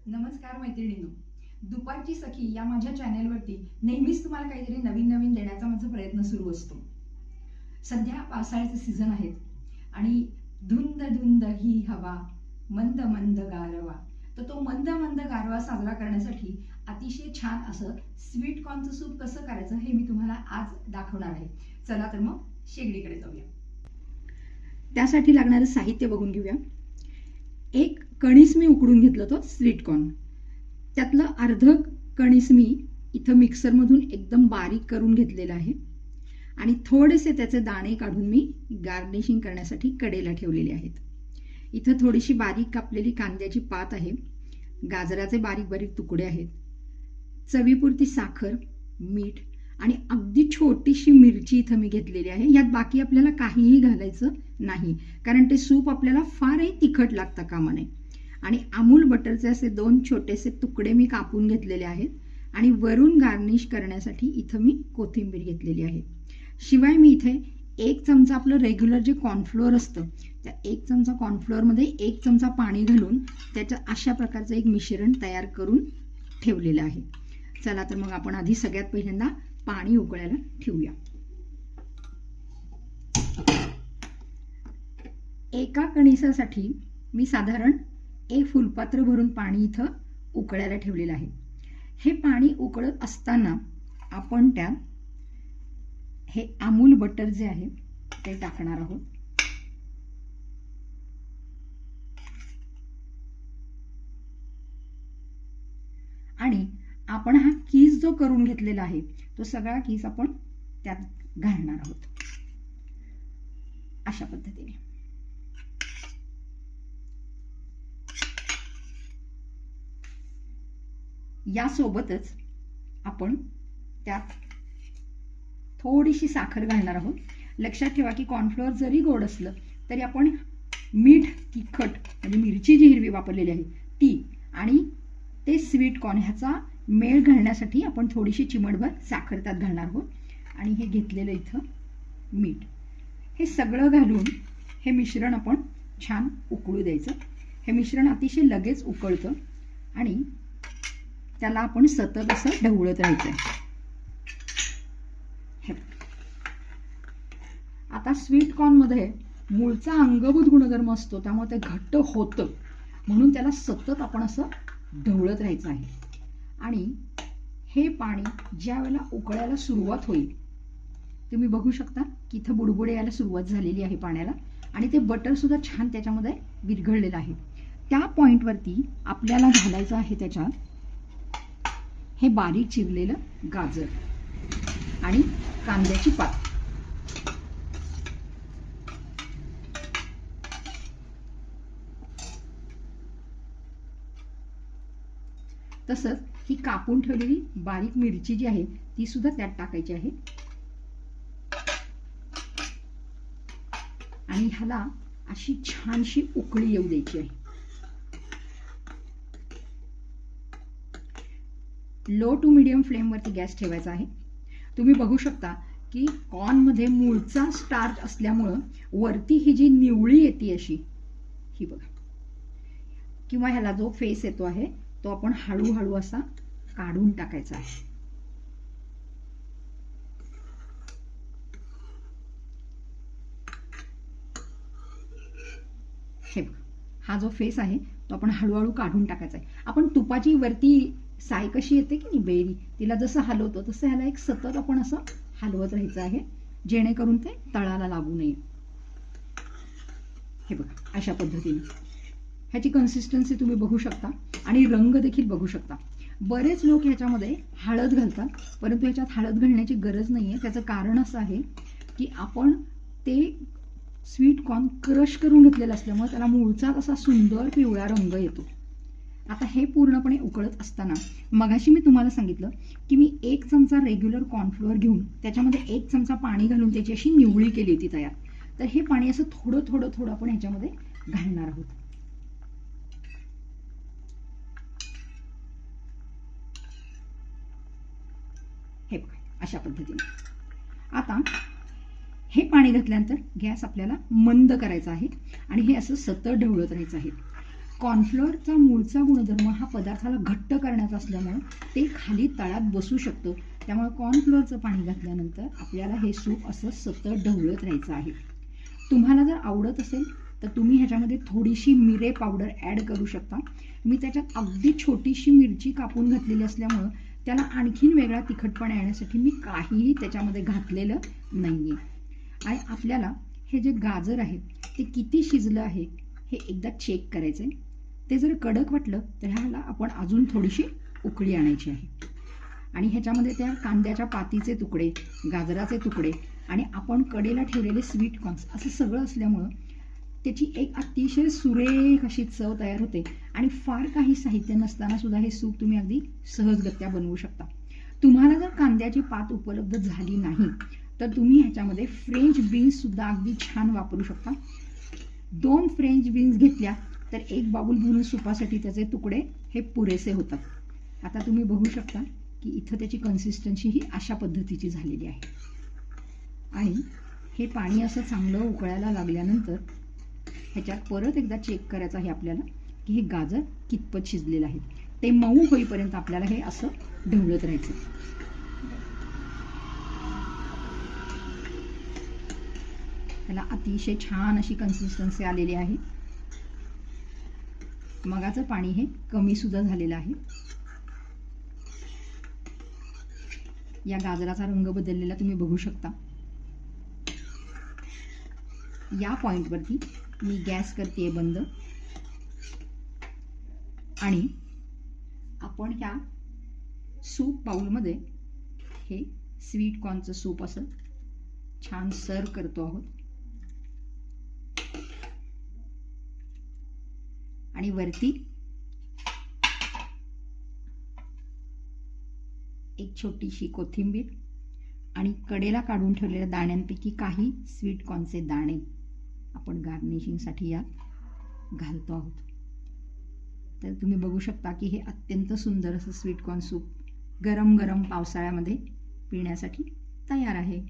नमस्कार मैत्रिणींनो, दुपारची सखी या माझ्या चॅनेलवरती नेहमीच तुम्हाला काहीतरी नवीन नवीन देण्याचा माझा प्रयत्न सुरू असतो। सध्या पावसाळ्याचे सीझन आहेत आणि धुंद धुंद ही हवा, मंद मंद गारवा। तर तो मंद मंद गारवा साजरा करण्यासाठी अतिशय छान असं स्वीट कॉर्नचं सूप कसं करायचं हे मी तुम्हाला आज दाखवणार आहे। चला तर मग शेगडीकडे जाऊया। त्यासाठी लागणारं साहित्य बघून घेऊया। एक कणीस मी उकडून घेतलं होतं स्वीट कॉर्न, त्यातलं अर्ध कणीस मी इथं मिक्सरमधून एकदम बारीक करून घेतलेलं आहे आणि थोडेसे त्याचे दाणे काढून मी गार्निशिंग करण्यासाठी कडेला ठेवलेले आहेत। इथं थोडीशी बारीक कापलेली कांद्याची पात आहे, गाजराचे बारीक बारीक तुकडे आहेत, चवीपुरती साखर, मीठ आणि अगदी छोटीशी मिरची इथं मी घेतलेली आहे। यात बाकी आपल्याला काहीही घालायचं नाही, कारण ते सूप आपल्याला फारही तिखट लागता कामा नये। आणि अमूल बटरचे असे 2 छोटेसे तुकडे मी कापून घेतलेले आहेत आणि वरून गार्निश करण्यासाठी इथं मी कोथिंबीर घेतलेली आहे। शिवाय मी इथे 1 चमचा आपलं रेग्युलर जे कॉर्नफ्लोअर असतं त्या 1 चमचा कॉर्नफ्लोअरमध्ये 1 चमचा पाणी घालून त्याचं अशा प्रकारचं एक मिश्रण तयार करून ठेवलेलं आहे। चला तर मग आपण आधी सगळ्यात पहिल्यांदा पाणी उकळायला ठेवूया। एका कणीसासाठी मी साधारण 1 फुलपात्र भरून पाणी इथं उकळायला ठेवलेलं आहे। हे पाणी उकळत असताना आपण त्यात हे अमूल बटर जे आहे ते टाकणार आहोत। आणि आपण हा कीस जो करून घेतलेला आहे तो सगळा कीस आपण त्यात घालणार आहोत अशा पद्धतीने। यासोबतच आपण त्यात थोडीशी साखर घालणार आहोत। लक्षात ठेवा की कॉर्नफ्लोअर जरी गोड असलं तरी आपण मीठ, तिखट म्हणजे मिरची जी हिरवी वापरलेली आहे ती आणि ते स्वीट कॉर्न ह्याचा मेळ घालण्यासाठी आपण थोडीशी चिमटभर साखर त्यात घालणार आहोत आणि हे घेतलेलं इथं मीठ, हे सगळं घालून हे मिश्रण आपण छान उकळू द्यायचं। हे मिश्रण अतिशय लगेच उकळतं आणि त्याला आपण सतत असं ढवळत राहायचं। आता स्वीट कॉर्न मध्ये मूळचा अंगभूत गुणधर्म असतो, त्यामुळे ते घट्ट होतं, म्हणून त्याला सतत आपण असं ढवळत राहायचं आहे। आणि हे पाणी ज्या वेळेला उकळायला सुरुवात होईल तुम्ही बघू शकता की इथं बुडबुडे यायला सुरुवात झालेली आहे पाण्याला आणि ते बटर सुद्धा छान त्याच्यामध्ये विरघळलेलं आहे। त्या पॉइंटवरती आपल्याला घालायचं आहे त्याच्यात हे बारीक चिरलेलं गाजर आणि कांद्याची पात। तसंच ही कापून ठेवलेली बारीक मिरची जी आहे ती सुद्धा त्यात टाकायची आहे आणि ह्याला अशी छानशी उकळी येऊ द्यायची आहे। लो टू मीडियम फ्लेम वरती गॅस ठेवायचा आहे। तुम्ही बघू शकता की कॉर्न मध्ये मूळचा स्टार्च असल्यामुळं वरती ही जी निवळी येते अशी ही बघा, किंवा ह्याला जो फेस येतो आहे तो आपण हळूहळू असा काढून टाकायचा आहे। हे बघा, हा जो फेस आहे तो आपण हळूहळू काढून टाकायचा आहे। आपण तुपाची वरती साय कशी येते की नाही बेरी, तिला जसं हलवतो तसं ह्याला एक सतत आपण असं हलवत राहायचं आहे, जेणेकरून ते तळाला लागू नये। हे बघा अशा पद्धतीने ह्याची कन्सिस्टन्सी तुम्ही बघू शकता आणि रंग देखील बघू शकता। बरेच लोक ह्याच्यामध्ये हळद घालतात, परंतु ह्याच्यात हळद घालण्याची गरज नाहीये। त्याचं कारण असं आहे की आपण ते स्वीट कॉर्न क्रश करून घेतलेलं असल्यामुळे त्याला मूळचा असा सुंदर पिवळा रंग येतो। आता हे पूर्णपणे उकळत असताना मगाशी मी तुम्हाला सांगितलं की मी 1 चमचा रेग्युलर कॉर्नफ्लोअर घेऊन त्याच्यामध्ये 1 चमचा पाणी घालून त्याची अशी निवळी केली होती तयार। तर हे पाणी असं थोडं थोडं थोडं आपण ह्याच्यामध्ये घालणार आहोत। हे बघा अशा पद्धतीने। आता हे पाणी घातल्यानंतर गॅस आपल्याला मंद करायचा आहे आणि हे असं सतत ढवळत राहायचं आहे। कॉर्नफ्लोअरचा मूळचा गुणधर्म हा पदार्थाला घट्ट करण्याचा असल्यामुळं ते खाली तळात बसू शकतं. त्यामुळे कॉर्नफ्लोअरचं पाणी घातल्यानंतर आपल्याला हे सूप असं सतत ढवळत राहायचं आहे. तुम्हाला जर आवडत असेल तर तुम्ही ह्याच्यामध्ये थोडीशी मिरे पावडर ॲड करू शकता. मी त्याच्यात अगदी छोटीशी मिरची कापून घातलेली असल्यामुळं त्याला आणखीन वेगळा तिखटपणा येण्यासाठी मी काहीही त्याच्यामध्ये घातलेलं नाही आहे. आणि आपल्याला हे जे गाजर आहे ते किती शिजलं आहे हे एकदा चेक करायचं आहे. ते जर कडक वाटलं तर ह्याला आपण अजून थोडीशी उकळी आणायची आहे. आणि ह्याच्यामध्ये त्या कांद्याच्या पातीचे तुकडे, गाजराचे तुकडे आणि आपण कडेला ठेवलेले स्वीट कॉर्न्स असं सगळं असल्यामुळं त्याची एक अतिशय सुरेख अशी चव तयार होते. आणि फार काही साहित्य नसताना सुद्धा हे सूप तुम्ही अगदी सहजगत्या बनवू शकता. तुम्हाला जर कांद्याची पात उपलब्ध झाली नाही तर तुम्ही ह्याच्यामध्ये फ्रेंच बीन्स सुद्धा अगदी छान वापरू शकता. 2 फ्रेंच बीन्स घेतल्या तर 1 बाउल भरून सुपासाठी त्याचे तुकडे हे पुरेसे होतात. आता तुम्ही बघू शकता की इथं त्याची कन्सिस्टन्सी ही अशा पद्धतीची झालेली आहे. आणि हे पाणी असं चांगलं उकळायला लागल्यानंतर ह्याच्यात परत एकदा चेक करायचं आहे आपल्याला की हे गाजर कितपत शिजलेलं आहे. ते मऊ होईपर्यंत आपल्याला हे असं ढवळत राहायचं. त्याला अतिशय छान अशी कन्सिस्टन्सी आलेली आहे. मगाचं पाणी हे कमी सुद्धा झालेलं आहे. या गाजराचा रंग बदललेला तुम्ही बघू शकता. या पॉइंटवरती मी गॅस करते बंद आणि आपण ह्या सूप बाउलमध्ये हे स्वीट कॉर्नचं सूप असं छान सर्व करतो आहोत. आणि वरती एक छोटीशी कोथिंबीर आणि कडेला काढून ठेवलेल्या दाण्यांपैकी काही स्वीट कॉर्नचे दाणे आपण गार्निशिंगसाठी यात घालतो आहोत. तर तुम्ही बघू शकता की हे अत्यंत सुंदर असं स्वीट कॉर्न सूप गरम गरम पावसाळ्यामध्ये पिण्यासाठी तयार आहे.